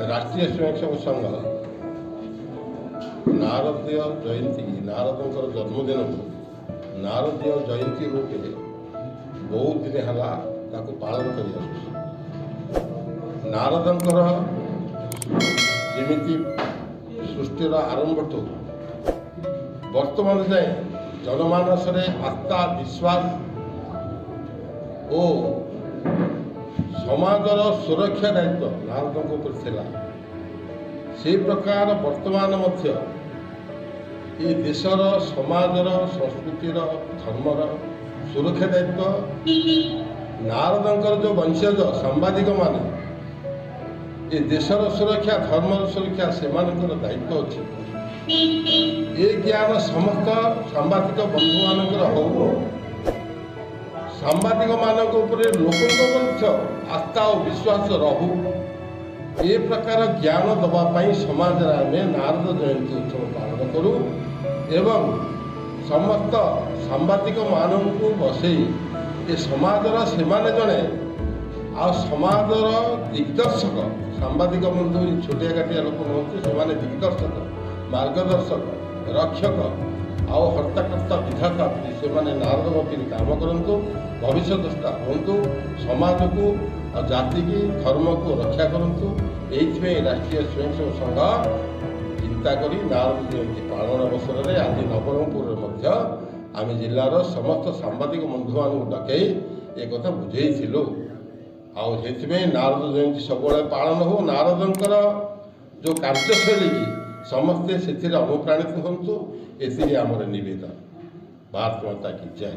राष्ट्रीय स्वयंसेवक संघ नारदीय जयंती नारदंकर जन्मदिन को नारदीय जयंती रूपे बहुत दिन है पालन कर नारदंकर जमी सृष्टिर आरंभ ठू वर्तमान जाए जनमानस आस्था विश्वास और समाजर सुरक्षा दायित्व नारदों से प्रकार वर्तमान ये देशर समाजर संस्कृतिर धर्मर सुरक्षा दायित्व नारदंकर जो वंशज सांबादिक मान ये देशर सुरक्षा धर्मर सुरक्षा से दायित्व अच्छे ये ज्ञान समस्त सांबादिक बंधु मान हो सांबादिक मानक लोक आस्था और विश्वास रहू ये प्रकार ज्ञान दवाई समाज आम नारद जयंती उत्सव पालन करूँ एवं समस्त सांबादिक मानक बसई ये समाजर से जड़े आ समाजर दिग्दर्शक सांबादिक बंधु छोटिया काटिया लोक नहूँ से दिग्दर्शक मार्गदर्शक रक्षक आउ हर्ताकर्ता विधाता से नारद गति काम करूँ भविष्य दृष्टा हूँ समाज को और जाति की धर्म को रक्षा करूँ ये राष्ट्रीय स्वयंसेवक संघ चिंता करी नारद जयंती पालन अवसर में आज नवरंगपुर आम जिलार समस्त सांबादिक बंधु मान डकई एक बुझेलु आए नारद जयंती सब पालन हो नारदंकर जो कार्यशैली की समस्ते से अनुप्राणित हूँ ये आमर निवेदन। भारत माता की जय।